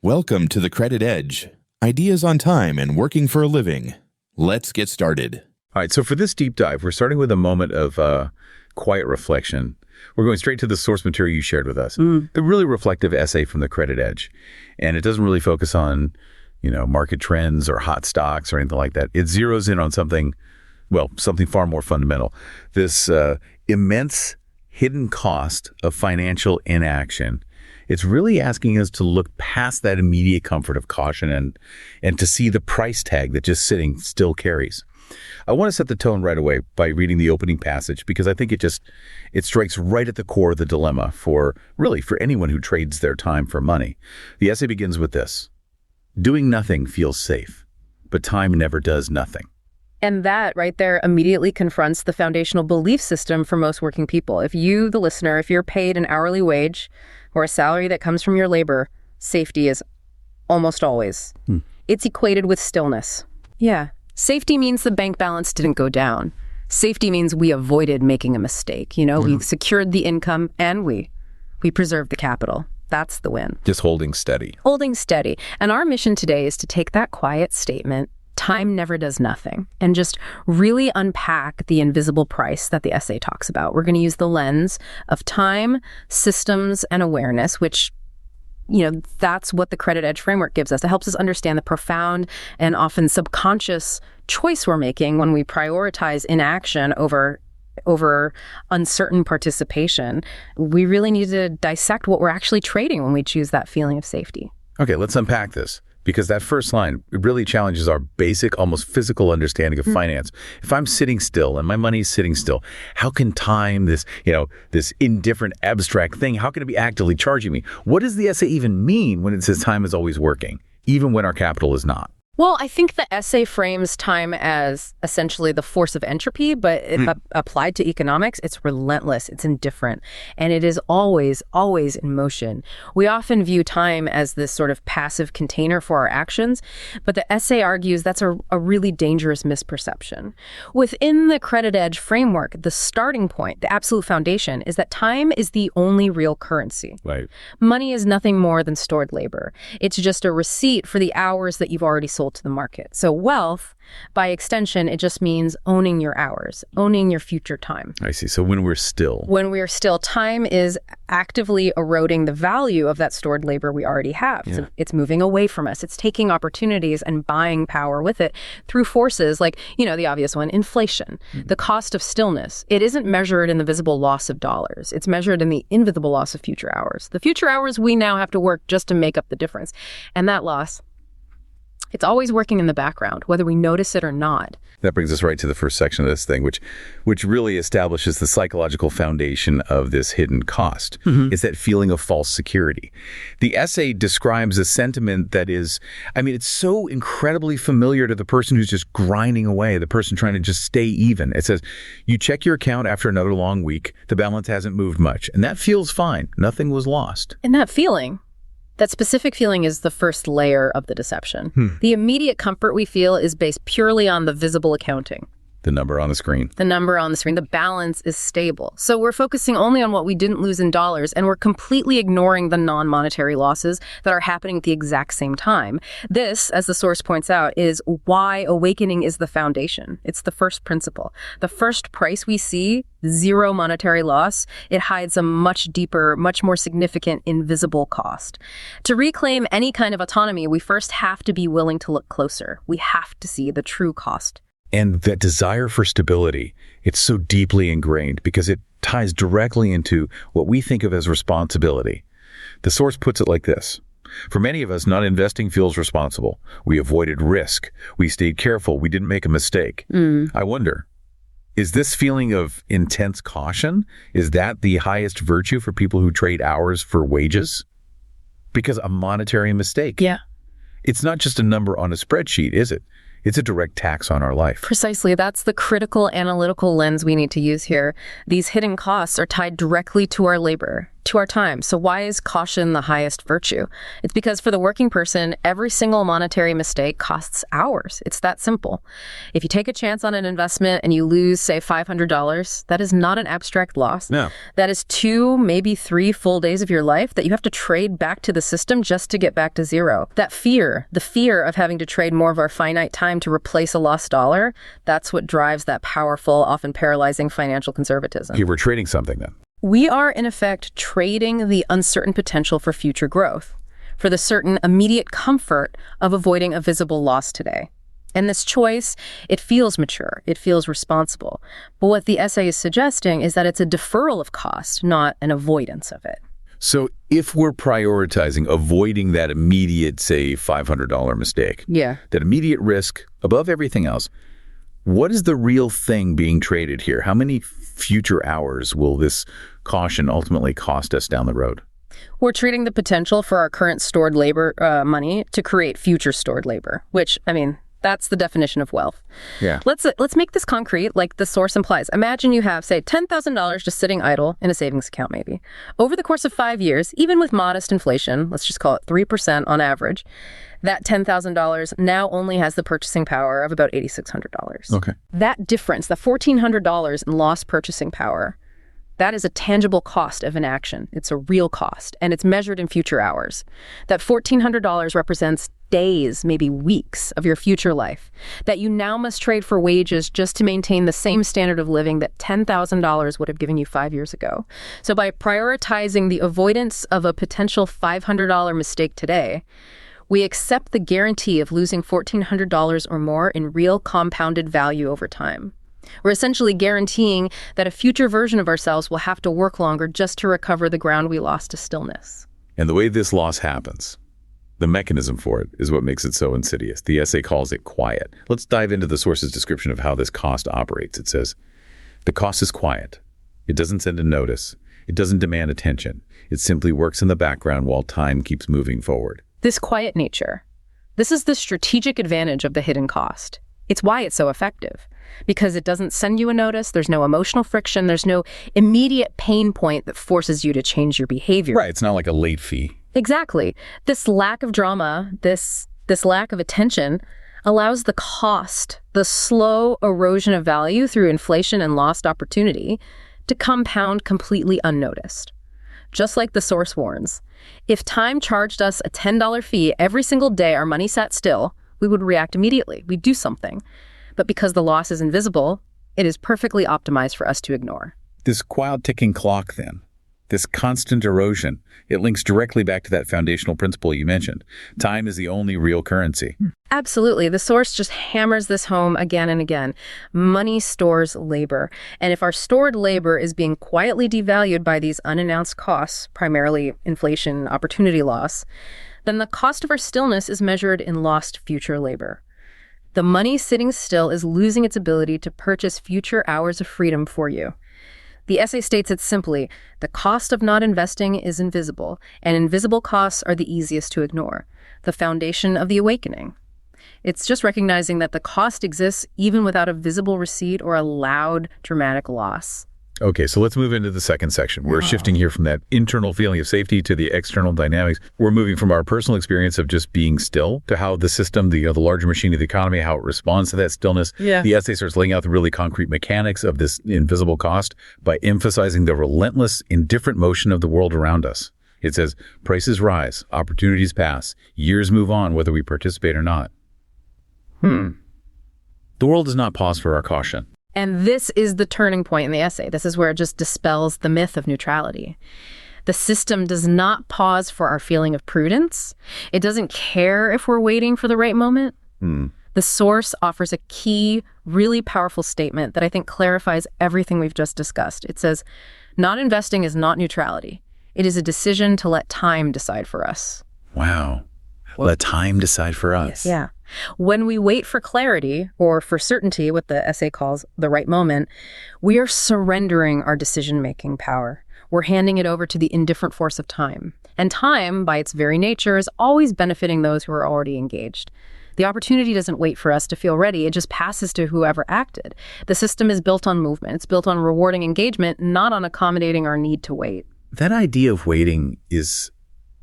Welcome to the Credit Edge. Ideas on time and working for a living. Let's get started. All right, so for this deep dive, we're starting with a moment of quiet reflection. We're going straight to the source material you shared with us. A really reflective essay from the Credit Edge. And it doesn't really focus on, market trends or hot stocks or anything like that. It zeroes in on something far more fundamental. This immense hidden cost of financial inaction. It's really asking us to look past that immediate comfort of caution and to see the price tag that just sitting still carries. I want to set the tone right away by reading the opening passage because I think it strikes right at the core of the dilemma for anyone who trades their time for money. The essay begins with this: doing nothing feels safe, but time never does nothing. And that right there immediately confronts the foundational belief system for most working people. If you, the listener, if you're paid an hourly wage or a salary that comes from your labor, safety is almost always. It's equated with stillness. Yeah. Safety means the bank balance didn't go down. Safety means we avoided making a mistake. We secured the income and we preserved the capital. That's the win. Just holding steady. Holding steady. And our mission today is to take that quiet statement, time never does nothing, and just really unpack the invisible price that the essay talks about. We're going to use the lens of time, systems, and awareness, which, that's what the Credit Edge framework gives us. It helps us understand the profound and often subconscious choice we're making when we prioritize inaction over uncertain participation. We really need to dissect what we're actually trading when we choose that feeling of safety. Okay, let's unpack this. Because that first line, it really challenges our basic, almost physical understanding of finance. If I'm sitting still and my money's sitting still, how can time, this indifferent, abstract thing, how can it be actively charging me? What does the essay even mean when it says time is always working, even when our capital is not? Well, I think the essay frames time as essentially the force of entropy, but applied to economics, it's relentless, it's indifferent, and it is always, always in motion. We often view time as this sort of passive container for our actions, but the essay argues that's a really dangerous misperception. Within the Credit Edge framework, the starting point, the absolute foundation, is that time is the only real currency. Right. Money is nothing more than stored labor. It's just a receipt for the hours that you've already sold to the market. So wealth, by extension, it just means owning your hours, owning your future time. I see. So when we're still, time is actively eroding the value of that stored labor we already have. Yeah. So it's moving away from us. It's taking opportunities and buying power with it through forces like, the obvious one, inflation, the cost of stillness. It isn't measured in the visible loss of dollars. It's measured in the invisible loss of future hours. The future hours we now have to work just to make up the difference. And that loss, it's always working in the background, whether we notice it or not. That brings us right to the first section of this thing, which really establishes the psychological foundation of this hidden cost. It's that feeling of false security. The essay describes a sentiment that is, it's so incredibly familiar to the person who's just grinding away, the person trying to just stay even. It says, you check your account after another long week, the balance hasn't moved much, and that feels fine. Nothing was lost. And that specific feeling is the first layer of the deception. The immediate comfort we feel is based purely on the visible accounting. The number on the screen. The balance is stable. So we're focusing only on what we didn't lose in dollars, and we're completely ignoring the non-monetary losses that are happening at the exact same time. This, as the source points out, is why awakening is the foundation. It's the first principle. The first price we see, zero monetary loss, it hides a much deeper, much more significant invisible cost. To reclaim any kind of autonomy, we first have to be willing to look closer. We have to see the true cost. And that desire for stability, it's so deeply ingrained because it ties directly into what we think of as responsibility. The source puts it like this: for many of us, not investing feels responsible. We avoided risk. We stayed careful. We didn't make a mistake. I wonder, is this feeling of intense caution, is that the highest virtue for people who trade hours for wages? Because a monetary mistake. Yeah. It's not just a number on a spreadsheet, is it? It's a direct tax on our life. Precisely. That's the critical analytical lens we need to use here. These hidden costs are tied directly to our labor, to our time. So why is caution the highest virtue? It's because for the working person, every single monetary mistake costs hours. It's that simple. If you take a chance on an investment and you lose, say, $500, that is not an abstract loss. No. That is 2, maybe 3 full days of your life that you have to trade back to the system just to get back to zero. That fear, the fear of having to trade more of our finite time to replace a lost dollar, that's what drives that powerful, often paralyzing financial conservatism. Here we're trading something then. We are, in effect, trading the uncertain potential for future growth, for the certain immediate comfort of avoiding a visible loss today. And this choice, it feels mature, it feels responsible. But what the essay is suggesting is that it's a deferral of cost, not an avoidance of it. So if we're prioritizing avoiding that immediate, say, $500 mistake, that immediate risk above everything else, what is the real thing being traded here? How many future hours will this caution ultimately cost us down the road? We're trading the potential for our current stored labor money to create future stored labor, which, I mean, that's the definition of wealth. Yeah. Let's make this concrete like the source implies. Imagine you have, say, $10,000 just sitting idle in a savings account maybe. Over the course of 5 years, even with modest inflation, let's just call it 3% on average, that $10,000 now only has the purchasing power of about $8,600. Okay. That difference, the $1,400 in lost purchasing power, that is a tangible cost of inaction. It's a real cost, and it's measured in future hours. That $1,400 represents days, maybe weeks of your future life that you now must trade for wages just to maintain the same standard of living that $10,000 would have given you 5 years ago. So by prioritizing the avoidance of a potential $500 mistake today, we accept the guarantee of losing $1,400 or more in real compounded value over time. We're essentially guaranteeing that a future version of ourselves will have to work longer just to recover the ground we lost to stillness. And the way this loss happens, the mechanism for it is what makes it so insidious. The essay calls it quiet. Let's dive into the source's description of how this cost operates. It says, the cost is quiet. It doesn't send a notice. It doesn't demand attention. It simply works in the background while time keeps moving forward. This quiet nature, this is the strategic advantage of the hidden cost. It's why it's so effective, because it doesn't send you a notice, there's no emotional friction, there's no immediate pain point that forces you to change your behavior. Right, it's not like a late fee. Exactly. This lack of drama, this lack of attention allows the cost, the slow erosion of value through inflation and lost opportunity, to compound completely unnoticed. Just like the source warns, if time charged us a $10 fee every single day our money sat still, we would react immediately. We'd do something. But because the loss is invisible, it is perfectly optimized for us to ignore. This quiet ticking clock, then, this constant erosion, it links directly back to that foundational principle you mentioned. Time is the only real currency. Absolutely. The source just hammers this home again and again. Money stores labor. And if our stored labor is being quietly devalued by these unannounced costs, primarily inflation, opportunity loss, then the cost of our stillness is measured in lost future labor. The money sitting still is losing its ability to purchase future hours of freedom for you. The essay states it simply, the cost of not investing is invisible, and invisible costs are the easiest to ignore, the foundation of the awakening. It's just recognizing that the cost exists even without a visible receipt or a loud, dramatic loss. Okay, so let's move into the second section. We're shifting here from that internal feeling of safety to the external dynamics. We're moving from our personal experience of just being still to how the system, the larger machine of the economy, how it responds to that stillness. Yeah. The essay starts laying out the really concrete mechanics of this invisible cost by emphasizing the relentless, indifferent motion of the world around us. It says, prices rise, opportunities pass, years move on whether we participate or not. The world does not pause for our caution. And this is the turning point in the essay. This is where it just dispels the myth of neutrality. The system does not pause for our feeling of prudence. It doesn't care if we're waiting for the right moment. The source offers a key, really powerful statement that I think clarifies everything we've just discussed. It says, not investing is not neutrality. It is a decision to let time decide for us. Wow. Let time decide for us. Yeah. When we wait for clarity or for certainty, what the essay calls the right moment, we are surrendering our decision-making power. We're handing it over to the indifferent force of time. And time, by its very nature, is always benefiting those who are already engaged. The opportunity doesn't wait for us to feel ready. It just passes to whoever acted. The system is built on movement. It's built on rewarding engagement, not on accommodating our need to wait. That idea of waiting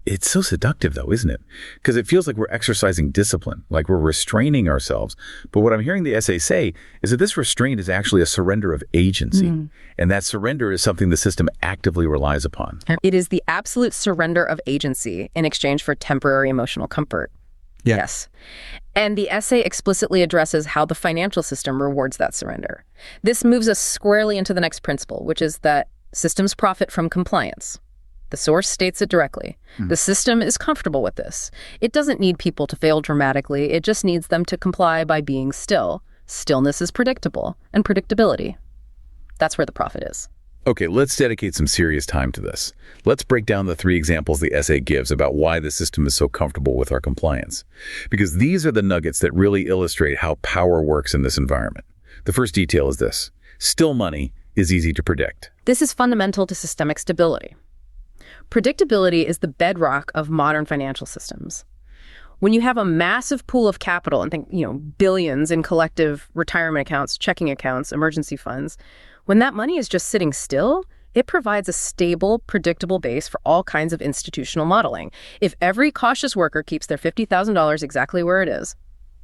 it's so seductive though, isn't it? Because it feels like we're exercising discipline, like we're restraining ourselves. But what I'm hearing the essay say is that this restraint is actually a surrender of agency. And that surrender is something the system actively relies upon. It is the absolute surrender of agency in exchange for temporary emotional comfort. Yeah. Yes. And the essay explicitly addresses how the financial system rewards that surrender. This moves us squarely into the next principle, which is that systems profit from compliance. The source states it directly. The system is comfortable with this. It doesn't need people to fail dramatically. It just needs them to comply by being still. Stillness is predictable, and predictability. That's where the profit is. Okay, let's dedicate some serious time to this. Let's break down the 3 examples the essay gives about why the system is so comfortable with our compliance. Because these are the nuggets that really illustrate how power works in this environment. The first detail is this. Still money is easy to predict. This is fundamental to systemic stability. Predictability is the bedrock of modern financial systems. When you have a massive pool of capital, and think, billions in collective retirement accounts, checking accounts, emergency funds, when that money is just sitting still, it provides a stable, predictable base for all kinds of institutional modeling. If every cautious worker keeps their $50,000 exactly where it is,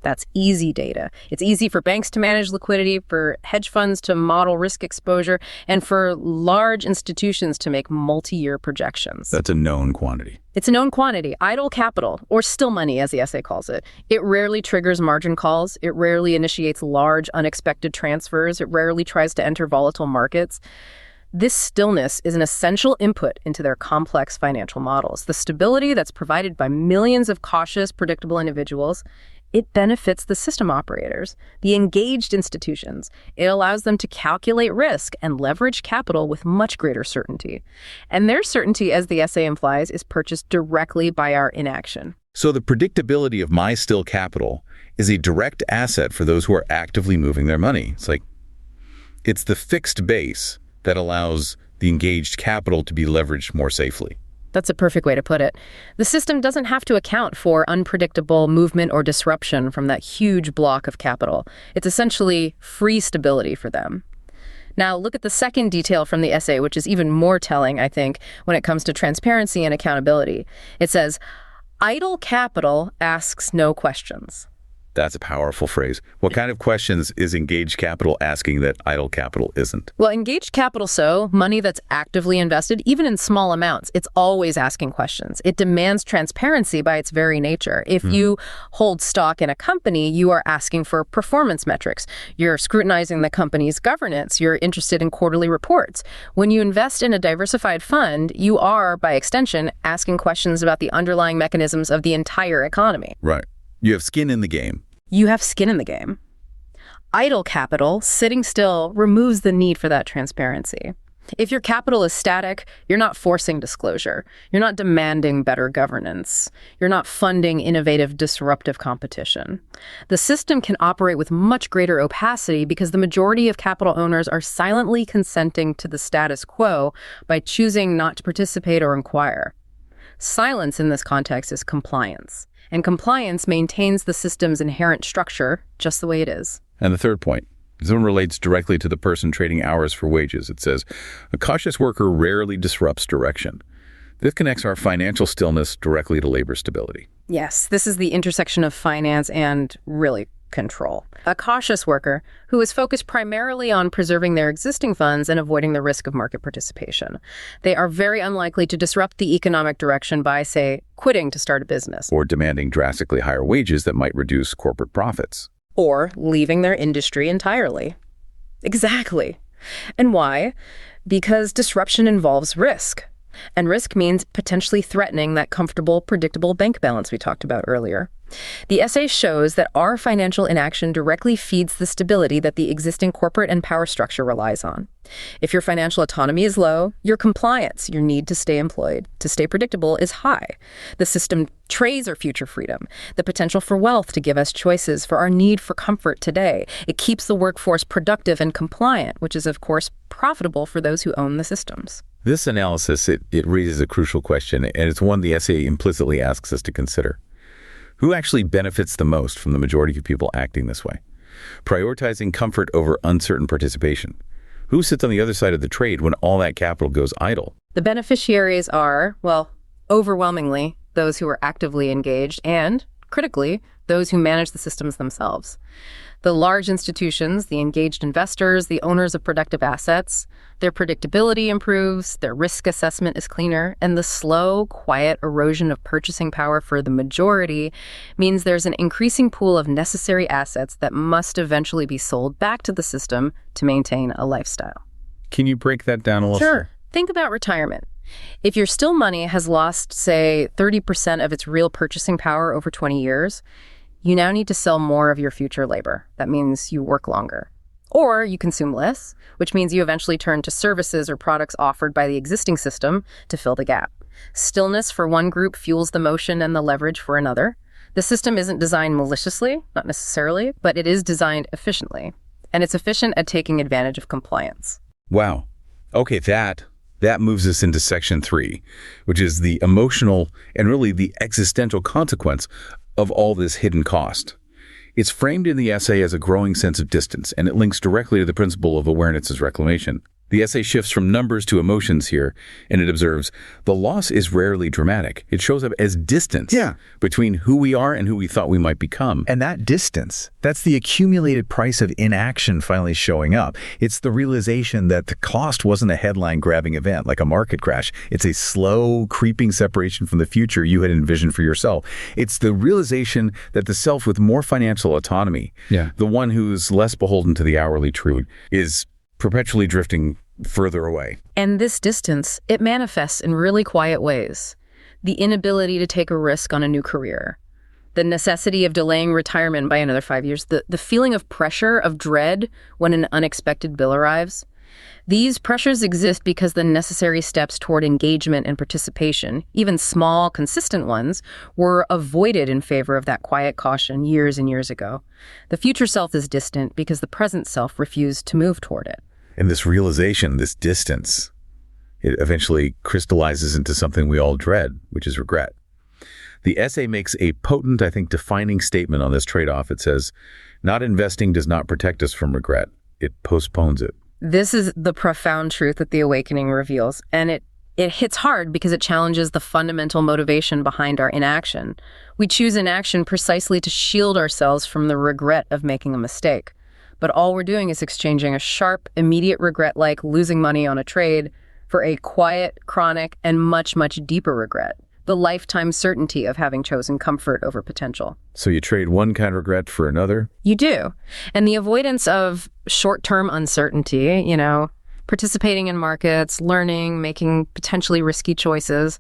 that's easy data. It's easy for banks to manage liquidity, for hedge funds to model risk exposure, and for large institutions to make multi-year projections. That's a known quantity. It's a known quantity. Idle capital, or still money, as the essay calls it. It rarely triggers margin calls. It rarely initiates large, unexpected transfers. It rarely tries to enter volatile markets. This stillness is an essential input into their complex financial models. The stability that's provided by millions of cautious, predictable individuals, it benefits the system operators, the engaged institutions. It allows them to calculate risk and leverage capital with much greater certainty. And their certainty, as the essay implies, is purchased directly by our inaction. So the predictability of my still capital is a direct asset for those who are actively moving their money. It's the fixed base that allows the engaged capital to be leveraged more safely. That's a perfect way to put it. The system doesn't have to account for unpredictable movement or disruption from that huge block of capital. It's essentially free stability for them. Now, look at the second detail from the essay, which is even more telling, I think, when it comes to transparency and accountability. It says, idle capital asks no questions. That's a powerful phrase. What kind of questions is engaged capital asking that idle capital isn't? Well, engaged capital, money that's actively invested, even in small amounts, it's always asking questions. It demands transparency by its very nature. If you hold stock in a company, you are asking for performance metrics. You're scrutinizing the company's governance. You're interested in quarterly reports. When you invest in a diversified fund, you are, by extension, asking questions about the underlying mechanisms of the entire economy. Right. You have skin in the game. You have skin in the game. Idle capital, sitting still, removes the need for that transparency. If your capital is static, you're not forcing disclosure. You're not demanding better governance. You're not funding innovative, disruptive competition. The system can operate with much greater opacity because the majority of capital owners are silently consenting to the status quo by choosing not to participate or inquire. Silence in this context is compliance. And compliance maintains the system's inherent structure just the way it is. And the third point, this one relates directly to the person trading hours for wages. It says, a cautious worker rarely disrupts direction. This connects our financial stillness directly to labor stability. Yes, this is the intersection of finance and, really, control. A cautious worker who is focused primarily on preserving their existing funds and avoiding the risk of market participation. They are very unlikely to disrupt the economic direction by, say, quitting to start a business. Or demanding drastically higher wages that might reduce corporate profits. Or leaving their industry entirely. Exactly. And why? Because disruption involves risk. And risk means potentially threatening that comfortable, predictable bank balance we talked about earlier. The essay shows that our financial inaction directly feeds the stability that the existing corporate and power structure relies on. If your financial autonomy is low, your compliance, your need to stay employed, to stay predictable, is high. The system trades our future freedom, the potential for wealth to give us choices, for our need for comfort today. It keeps the workforce productive and compliant, which is, of course, profitable for those who own the systems. This analysis, it raises a crucial question, and it's one the essay implicitly asks us to consider. Who actually benefits the most from the majority of people acting this way? Prioritizing comfort over uncertain participation. Who sits on the other side of the trade when all that capital goes idle? The beneficiaries are, well, overwhelmingly those who are actively engaged and, critically, those who manage the systems themselves. The large institutions, the engaged investors, the owners of productive assets, their predictability improves, their risk assessment is cleaner, and the slow, quiet erosion of purchasing power for the majority means there's an increasing pool of necessary assets that must eventually be sold back to the system to maintain a lifestyle. Can you break that down a little? Sure. Think about retirement. If your still money has lost, say, 30% of its real purchasing power over 20 years, you now need to sell more of your future labor. That means you work longer. Or you consume less, which means you eventually turn to services or products offered by the existing system to fill the gap. Stillness for one group fuels the motion and the leverage for another. The system isn't designed maliciously, not necessarily, but it is designed efficiently. And it's efficient at taking advantage of compliance. Wow. Okay, that moves us into section 3, which is the emotional and really the existential consequence of all this hidden cost. It's framed in the essay as a growing sense of distance, and it links directly to the principle of awareness as reclamation. The essay shifts from numbers to emotions here, and it observes, the loss is rarely dramatic. It shows up as distance between who we are and who we thought we might become. And that distance, that's the accumulated price of inaction finally showing up. It's the realization that the cost wasn't a headline-grabbing event like a market crash. It's a slow, creeping separation from the future you had envisioned for yourself. It's the realization that the self with more financial autonomy, the one who's less beholden to the hourly tribute, is perpetually drifting further away. And this distance, it manifests in really quiet ways. The inability to take a risk on a new career, the necessity of delaying retirement by another 5 years, the feeling of pressure, of dread when an unexpected bill arrives. These pressures exist because the necessary steps toward engagement and participation, even small, consistent ones, were avoided in favor of that quiet caution years and years ago. The future self is distant because the present self refused to move toward it. And this realization, this distance, it eventually crystallizes into something we all dread, which is regret. The essay makes a potent, I think, defining statement on this trade-off. It says, not investing does not protect us from regret. It postpones it. This is the profound truth that the awakening reveals, and it hits hard because it challenges the fundamental motivation behind our inaction. We choose inaction precisely to shield ourselves from the regret of making a mistake. But all we're doing is exchanging a sharp, immediate regret like losing money on a trade for a quiet, chronic, and much, much deeper regret, the lifetime certainty of having chosen comfort over potential. So you trade one kind of regret for another? You do. And the avoidance of short-term uncertainty, participating in markets, learning, making potentially risky choices,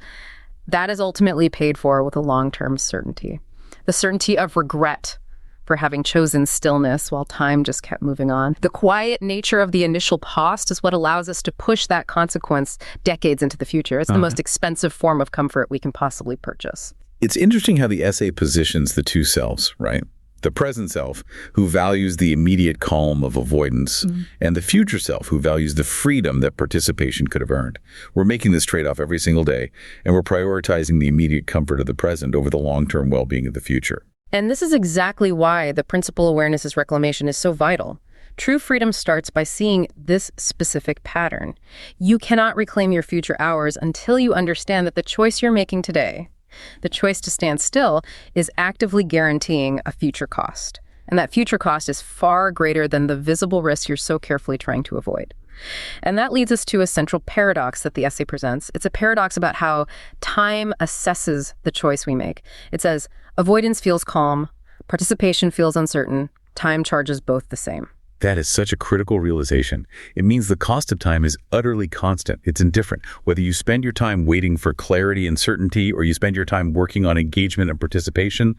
that is ultimately paid for with a long-term certainty. The certainty of regret for having chosen stillness while time just kept moving on. The quiet nature of the initial cost is what allows us to push that consequence decades into the future. It's the most expensive form of comfort we can possibly purchase. It's interesting how the essay positions the two selves, right? The present self, who values the immediate calm of avoidance, and the future self, who values the freedom that participation could have earned. We're making this trade-off every single day, and we're prioritizing the immediate comfort of the present over the long-term well-being of the future. And this is exactly why the principle awareness as reclamation is so vital. True freedom starts by seeing this specific pattern. You cannot reclaim your future hours until you understand that the choice you're making today, the choice to stand still, is actively guaranteeing a future cost. And that future cost is far greater than the visible risk you're so carefully trying to avoid. And that leads us to a central paradox that the essay presents. It's a paradox about how time assesses the choice we make. It says, avoidance feels calm, participation feels uncertain, time charges both the same. That is such a critical realization. It means the cost of time is utterly constant. It's indifferent. Whether you spend your time waiting for clarity and certainty or you spend your time working on engagement and participation,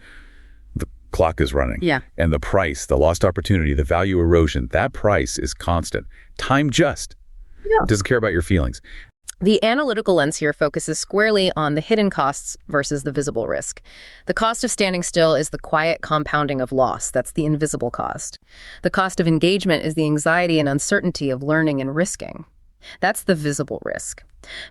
the clock is running. Yeah. And the price, the lost opportunity, the value erosion, that price is constant. Time just doesn't care about your feelings. The analytical lens here focuses squarely on the hidden costs versus the visible risk. The cost of standing still is the quiet compounding of loss. That's the invisible cost. The cost of engagement is the anxiety and uncertainty of learning and risking. That's the visible risk.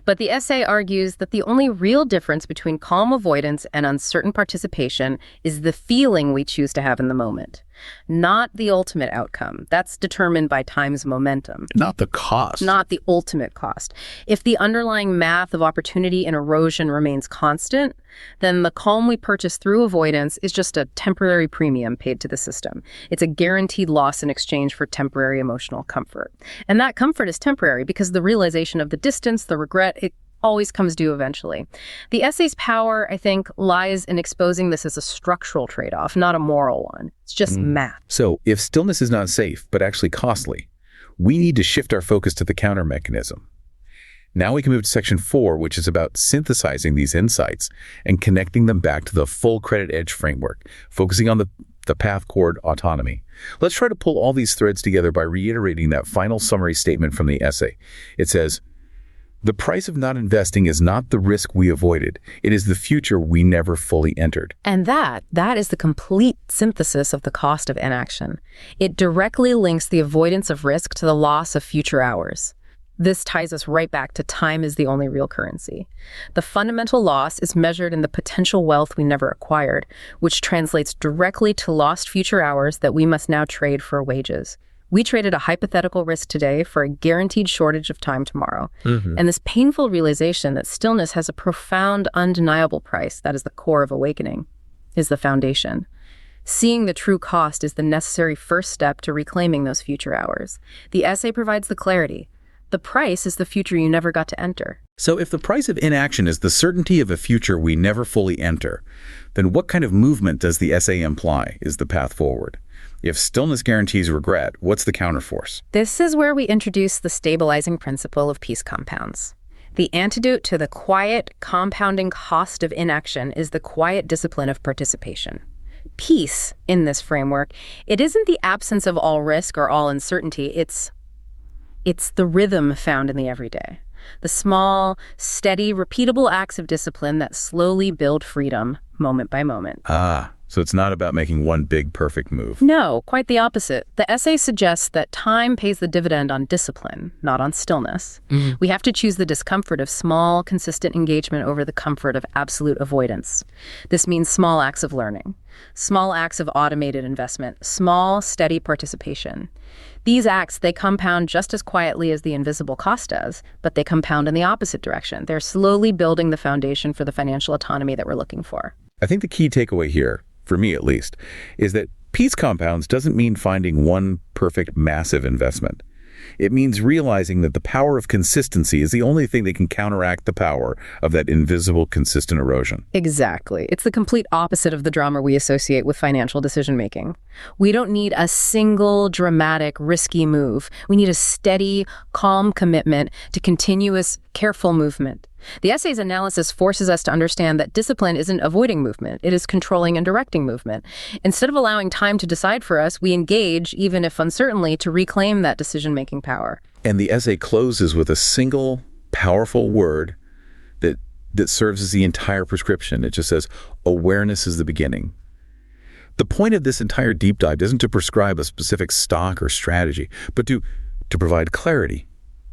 But the essay argues that the only real difference between calm avoidance and uncertain participation is the feeling we choose to have in the moment, not the ultimate outcome. That's determined by time's momentum. Not the cost. Not the ultimate cost. If the underlying math of opportunity and erosion remains constant, then the calm we purchase through avoidance is just a temporary premium paid to the system. It's a guaranteed loss in exchange for temporary emotional comfort. And that comfort is temporary because the realization of the distance, the regret, it always comes due eventually. The essay's power, I think, lies in exposing this as a structural trade-off, not a moral one. It's just math. So if stillness is not safe, but actually costly, we need to shift our focus to the counter mechanism. Now we can move to section 4, which is about synthesizing these insights and connecting them back to the full credit edge framework, focusing on the path toward autonomy. Let's try to pull all these threads together by reiterating that final summary statement from the essay. It says, "The price of not investing is not the risk we avoided. It is the future we never fully entered." And that is the complete synthesis of the cost of inaction. It directly links the avoidance of risk to the loss of future hours. This ties us right back to time is the only real currency. The fundamental loss is measured in the potential wealth we never acquired, which translates directly to lost future hours that we must now trade for wages. We traded a hypothetical risk today for a guaranteed shortage of time tomorrow. And this painful realization that stillness has a profound, undeniable price, that is the core of awakening, is the foundation. Seeing the true cost is the necessary first step to reclaiming those future hours. The essay provides the clarity. The price is the future you never got to enter. So if the price of inaction is the certainty of a future we never fully enter, then what kind of movement does the essay imply is the path forward? If stillness guarantees regret, what's the counterforce? This is where we introduce the stabilizing principle of peace compounds. The antidote to the quiet, compounding cost of inaction is the quiet discipline of participation. Peace, in this framework, it isn't the absence of all risk or all uncertainty, it's the rhythm found in the everyday. The small, steady, repeatable acts of discipline that slowly build freedom, moment by moment. So it's not about making one big, perfect move. No, quite the opposite. The essay suggests that time pays the dividend on discipline, not on stillness. We have to choose the discomfort of small, consistent engagement over the comfort of absolute avoidance. This means small acts of learning, small acts of automated investment, small, steady participation. These acts, they compound just as quietly as the invisible cost does, but they compound in the opposite direction. They're slowly building the foundation for the financial autonomy that we're looking for. I think the key takeaway here, for me at least, is that peace compounds doesn't mean finding one perfect massive investment. It means realizing that the power of consistency is the only thing that can counteract the power of that invisible, consistent erosion. Exactly. It's the complete opposite of the drama we associate with financial decision-making. We don't need a single, dramatic, risky move. We need a steady, calm commitment to continuous, careful movement. The essay's analysis forces us to understand that discipline isn't avoiding movement, it is controlling and directing movement. Instead of allowing time to decide for us, we engage, even if uncertainly, to reclaim that decision-making power. And the essay closes with a single, powerful word that serves as the entire prescription. It just says, awareness is the beginning. The point of this entire deep dive isn't to prescribe a specific stock or strategy, but to provide clarity,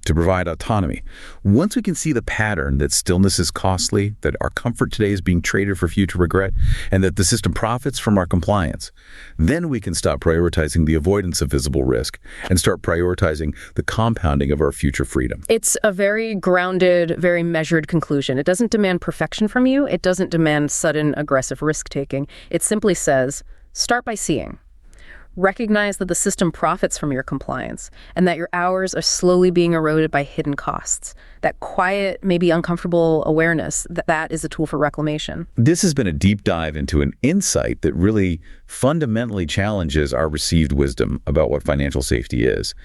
to provide autonomy. Once we can see the pattern that stillness is costly, that our comfort today is being traded for future regret, and that the system profits from our compliance, then we can stop prioritizing the avoidance of visible risk and start prioritizing the compounding of our future freedom. It's a very grounded, very measured conclusion. It doesn't demand perfection from you. It doesn't demand sudden, aggressive risk-taking. It simply says, start by seeing. Recognize that the system profits from your compliance and that your hours are slowly being eroded by hidden costs. That quiet, maybe uncomfortable awareness that is a tool for reclamation. This has been a deep dive into an insight that really fundamentally challenges our received wisdom about what financial safety is.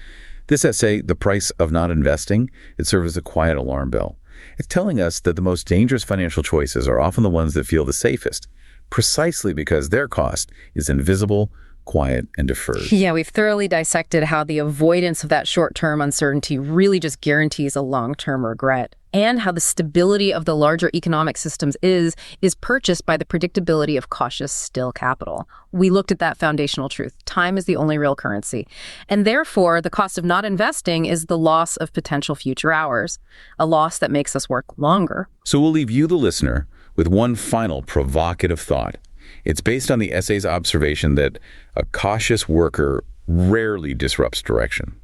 This essay, The Price of Not Investing, it serves as a quiet alarm bell. It's telling us that the most dangerous financial choices are often the ones that feel the safest, precisely because their cost is invisible, quiet, and deferred. Yeah, we've thoroughly dissected how the avoidance of that short-term uncertainty really just guarantees a long-term regret, and how the stability of the larger economic systems is purchased by the predictability of cautious, still capital. We looked at that foundational truth. Time is the only real currency. And therefore, the cost of not investing is the loss of potential future hours, a loss that makes us work longer. So we'll leave you, the listener, with one final provocative thought. It's based on the essay's observation that a cautious worker rarely disrupts direction.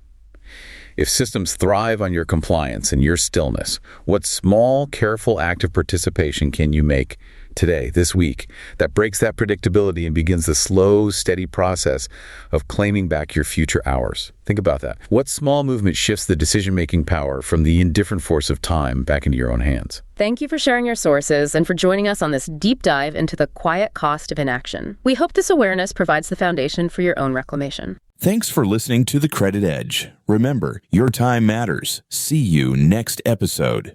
If systems thrive on your compliance and your stillness, what small, careful act of participation can you make today, this week, that breaks that predictability and begins the slow, steady process of claiming back your future hours? Think about that. What small movement shifts the decision-making power from the indifferent force of time back into your own hands? Thank you for sharing your sources and for joining us on this deep dive into the quiet cost of inaction. We hope this awareness provides the foundation for your own reclamation. Thanks for listening to The Credit Edge. Remember, your time matters. See you next episode.